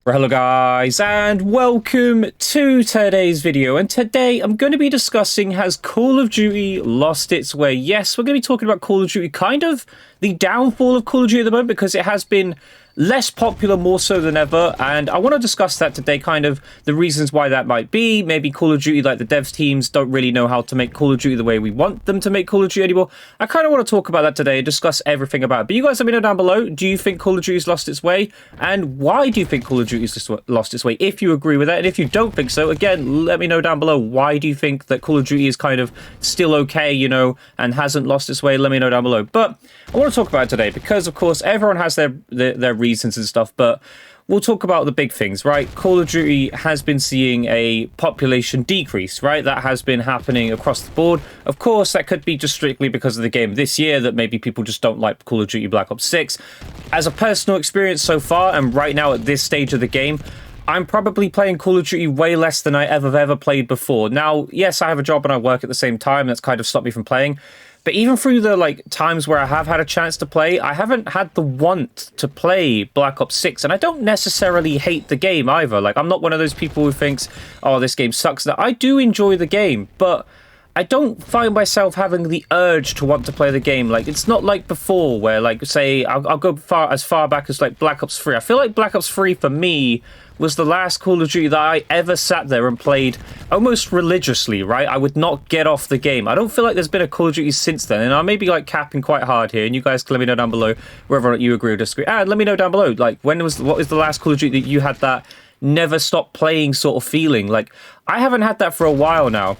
Hello guys and welcome to today's video, and today I'm going to be discussing, has Call of Duty lost its way? Yes, we're going to be talking about Call of Duty, kind of the downfall of Call of Duty at the moment, because it has been less popular more so than ever, and I want to discuss that today, kind of the reasons why that might be. Maybe Call of Duty, like the devs teams, don't really know how to make Call of Duty the way we want them to make Call of Duty anymore. I kind of want to talk about that today and discuss everything about it. But you guys let me know down below, do you think Call of Duty's lost its way? And why do you think Call of Duty's lost its way, if you agree with that? And if you don't think so, again, let me know down below, why do you think that Call of Duty is kind of still okay, you know, and hasn't lost its way? Let me know down below. But I want to talk about it today because, of course, everyone has their reasons and stuff, but we'll talk about the big things, right? Call of Duty has been seeing a population decrease, right? That has been happening across the board. Of course, that could be just strictly because of the game this year, that maybe people just don't like Call of Duty Black Ops 6. As a personal experience so far, and right now at this stage of the game, I'm probably playing Call of Duty way less than I ever played before. Now, yes, I have a job and I work at the same time. That's kind of stopped me from playing. But even through the times where I have had a chance to play, I haven't had the want to play Black Ops 6. And I don't necessarily hate the game either. Like, I'm not one of those people who thinks, oh, this game sucks. That I do enjoy the game, but I don't find myself having the urge to want to play the game. Like, it's not like before where, like, say, I'll go as far back as, like, Black Ops 3. I feel like Black Ops 3, for me, was the last Call of Duty that I ever sat there and played almost religiously, right? I would not get off the game. I don't feel like there's been a Call of Duty since then, and I may be, like, capping quite hard here, and you guys can let me know down below whether or not you agree or disagree. And let me know down below, like, what was the last Call of Duty that you had that never stop playing sort of feeling? Like, I haven't had that for a while now.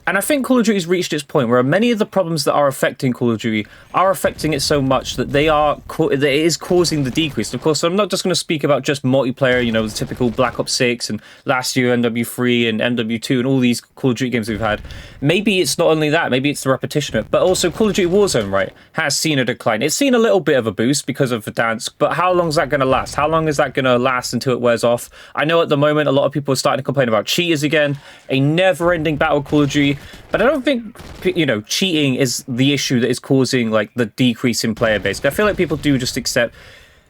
And I think Call of Duty's reached its point where many of the problems that are affecting Call of Duty are affecting it so much that that it is causing the decrease. Of course, I'm not just going to speak about just multiplayer, you know, the typical Black Ops 6 and last year MW3 and MW2 and all these Call of Duty games we've had. Maybe it's not only that, maybe it's the repetition of it, but also Call of Duty Warzone, right, has seen a decline. It's seen a little bit of a boost because of Verdansk, but how long is that going to last? How long is that going to last until it wears off? I know at the moment a lot of people are starting to complain about cheaters again, a never-ending battle Call of Duty. But I don't think, you know, cheating is the issue that is causing, like, the decrease in player base. I feel like people do just accept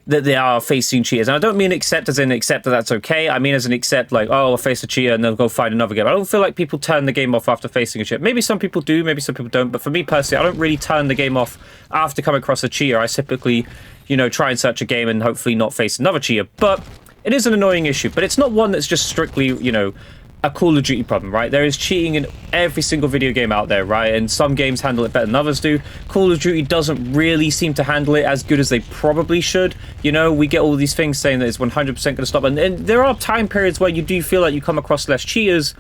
that they are facing cheaters. And I don't mean accept as in accept that that's okay. I mean as in accept, like, oh, I'll face a cheater and they'll go find another game. I don't feel like people turn the game off after facing a cheater. Maybe some people do, maybe some people don't. But for me personally, I don't really turn the game off after coming across a cheater. I typically, you know, try and search a game and hopefully not face another cheater. But it is an annoying issue. But it's not one that's just strictly, you know, a Call of Duty problem, right? There is cheating in every single video game out there, right? And some games handle it better than others do. Call of Duty doesn't really seem to handle it as good as they probably should. You know, we get all these things saying that it's 100% going to stop. And there are time periods where you do feel like you come across less cheaters,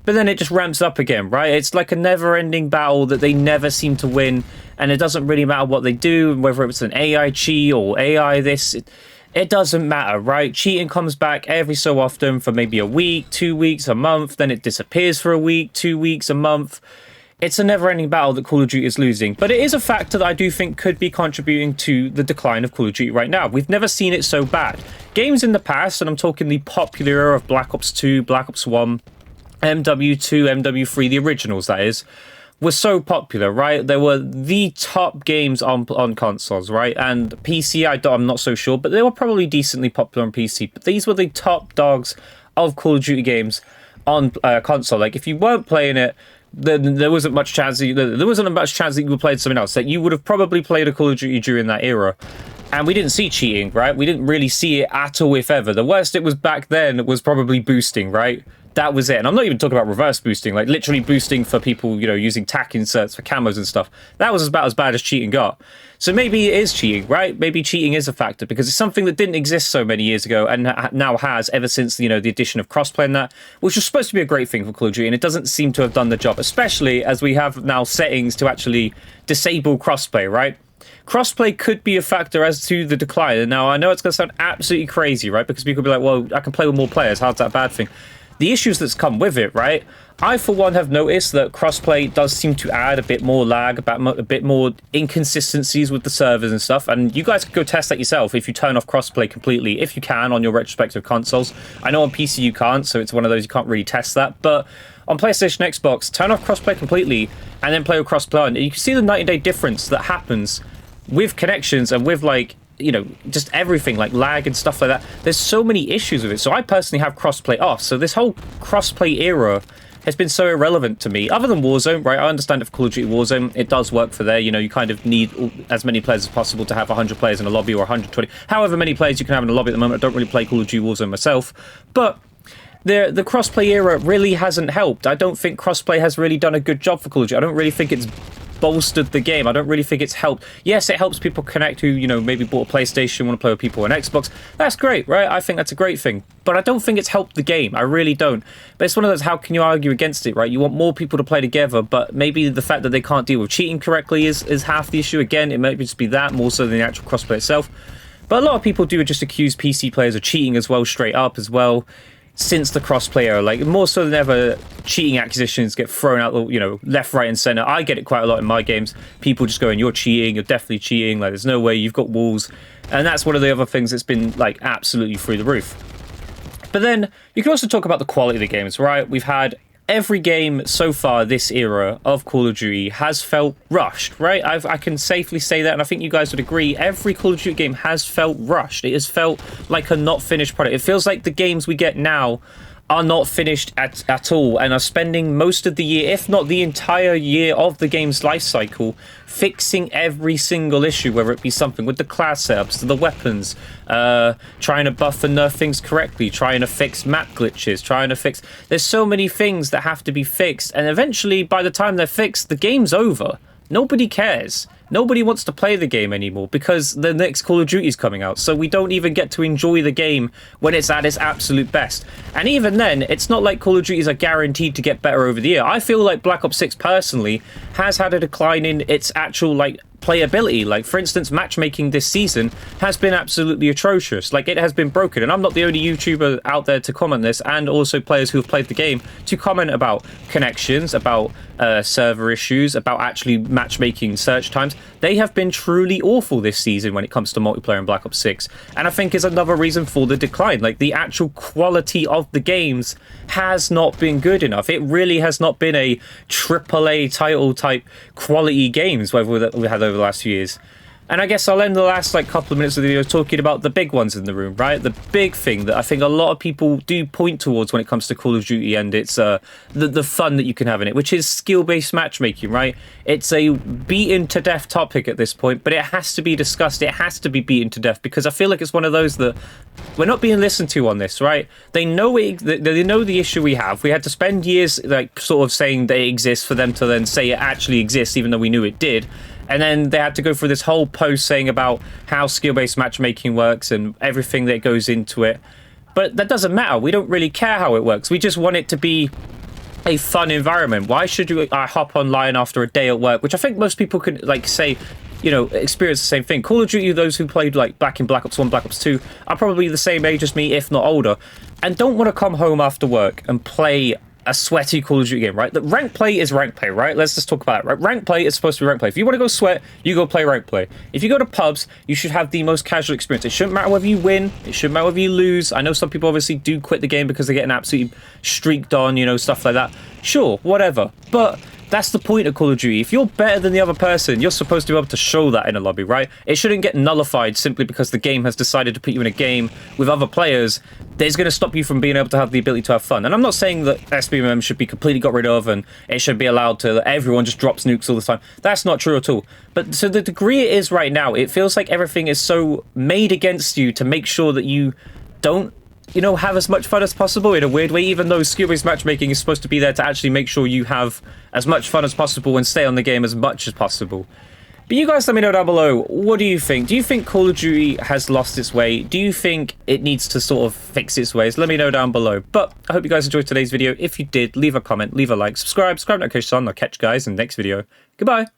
but then it just ramps up again, right? It's like a never-ending battle that they never seem to win. And it doesn't really matter what they do, whether it's an AI cheat or AI this. It doesn't matter, right? Cheating comes back every so often for maybe a week, 2 weeks, a month. Then it disappears for a week, 2 weeks, a month. It's a never-ending battle that Call of Duty is losing. But it is a factor that I do think could be contributing to the decline of Call of Duty right now. We've never seen it so bad. Games in the past, and I'm talking the popular era of Black Ops 2, Black Ops 1, MW2, MW3, the originals, that is, were so popular, right? They were the top games on consoles, right? And PC, I'm not so sure, but they were probably decently popular on PC. But these were the top dogs of Call of Duty games on console. Like, if you weren't playing it, then there wasn't much chance that you would play something else. That you would have probably played a Call of Duty during that era. And we didn't see cheating, right? We didn't really see it at all, if ever. The worst it was back then was probably boosting, right? That was it. And I'm not even talking about reverse boosting, like literally boosting for people, you know, using tack inserts for camos and stuff. That was about as bad as cheating got. So maybe it is cheating, right? Maybe cheating is a factor because it's something that didn't exist so many years ago and now has ever since, you know, the addition of crossplay and that, which was supposed to be a great thing for Call of Duty, and it doesn't seem to have done the job, especially as we have now settings to actually disable crossplay, right? Crossplay could be a factor as to the decline. And now I know it's going to sound absolutely crazy, right? Because people will be like, well, I can play with more players. How's that a bad thing? The issues that's come with it, right? I, for one, have noticed that crossplay does seem to add a bit more lag, a bit more inconsistencies with the servers and stuff. And you guys can go test that yourself if you turn off crossplay completely, if you can, on your respective consoles. I know on PC you can't, so it's one of those you can't really test that. But on PlayStation, Xbox, turn off crossplay completely and then play with crossplay. And you can see the night and day difference that happens with connections and with, like, you know, just everything like lag and stuff like that. There's so many issues with it. So I personally have crossplay off. So this whole crossplay era has been so irrelevant to me, other than Warzone, right? I understand if Call of Duty Warzone, it does work for there. You know, you kind of need as many players as possible to have 100 players in a lobby, or 120, however many players you can have in a lobby at the moment. I don't really play Call of Duty Warzone myself, but the crossplay era really hasn't helped. I don't think crossplay has really done a good job for Call of Duty. I don't really think it's bolstered the game. I don't really think it's helped. Yes, it helps people connect who, you know, maybe bought a PlayStation, want to play with people on Xbox. That's great, right? I think that's a great thing. But I don't think it's helped the game. I really don't. But it's one of those, how can you argue against it, right? You want more people to play together, but maybe the fact that they can't deal with cheating correctly is half the issue. Again, it might just be that more so than the actual crossplay itself. But a lot of people do just accuse PC players of cheating as well, straight up as well. Since the crossplay era, like more so than ever, cheating accusations get thrown out, you know, left, right, and center. I get it quite a lot in my games. People just going, "You're cheating. You're definitely cheating. Like, there's no way. You've got walls," and that's one of the other things that's been like absolutely through the roof. But then you can also talk about the quality of the games, right? We've had every game so far this era of Call of Duty has felt rushed, right? I can safely say that, and I think you guys would agree. Every Call of Duty game has felt rushed. It has felt like a not finished product. It feels like the games we get now are not finished at all, and are spending most of the year, if not the entire year of the game's life cycle, fixing every single issue, whether it be something with the class setups, the weapons, trying to buff and nerf things correctly, trying to fix map glitches, trying to fix... There's so many things that have to be fixed, and eventually, by the time they're fixed, the game's over. Nobody cares. Nobody wants to play the game anymore because the next Call of Duty is coming out, so we don't even get to enjoy the game when it's at its absolute best. And even then, it's not like Call of Duties are guaranteed to get better over the year. I feel like Black Ops 6 personally has had a decline in its actual like playability. Like, for instance, matchmaking this season has been absolutely atrocious. Like, it has been broken, and I'm not the only YouTuber out there to comment this, and also players who have played the game to comment about connections, about server issues, about actually matchmaking search times. They have been truly awful this season when it comes to multiplayer in Black Ops 6, and I think is another reason for the decline. Like, the actual quality of the games has not been good enough. It really has not been a AAA title type quality games whether we had over the last few years. And I guess I'll end the last like couple of minutes of the video talking about the big ones in the room, right? The big thing that I think a lot of people do point towards when it comes to Call of Duty, and it's the fun that you can have in it, which is skill-based matchmaking, right? It's a beaten to death topic at this point, but it has to be discussed. It has to be beaten to death, because I feel like it's one of those that we're not being listened to on this, right? They know they know the issue we have. We had to spend years like sort of saying that it exists for them to then say it actually exists, even though we knew it did. And then they had to go through this whole post saying about how skill-based matchmaking works and everything that goes into it. But that doesn't matter. We don't really care how it works. We just want it to be a fun environment. Why should you hop online after a day at work? Which I think most people could like say, you know, experience the same thing. Call of Duty, those who played like back in Black Ops 1, Black Ops 2 are probably the same age as me, if not older, and don't want to come home after work and play a sweaty Call of Duty game, right? The rank play is rank play, right? Let's just talk about it, right? Rank play is supposed to be rank play. If you want to go sweat, you go play rank play. If you go to pubs, you should have the most casual experience. It shouldn't matter whether you win. It shouldn't matter whether you lose. I know some people obviously do quit the game because they get an absolutely streaked on, you know, stuff like that. Sure, whatever. But that's the point of Call of Duty. If you're better than the other person, you're supposed to be able to show that in a lobby, right? It shouldn't get nullified simply because the game has decided to put you in a game with other players. That's going to stop you from being able to have the ability to have fun. And I'm not saying that sbmm should be completely got rid of and it should be allowed to, everyone just drops nukes all the time. That's not true at all. But to the degree it is right now, it feels like everything is so made against you to make sure that you don't, you know, have as much fun as possible in a weird way, even though skill-based matchmaking is supposed to be there to actually make sure you have as much fun as possible and stay on the game as much as possible. But you guys let me know down below, what do you think? Do you think Call of Duty has lost its way? Do you think it needs to sort of fix its ways? Let me know down below. But I hope you guys enjoyed today's video. If you did, leave a comment, leave a like, subscribe, notifications on. I'll catch you guys in the next video. Goodbye.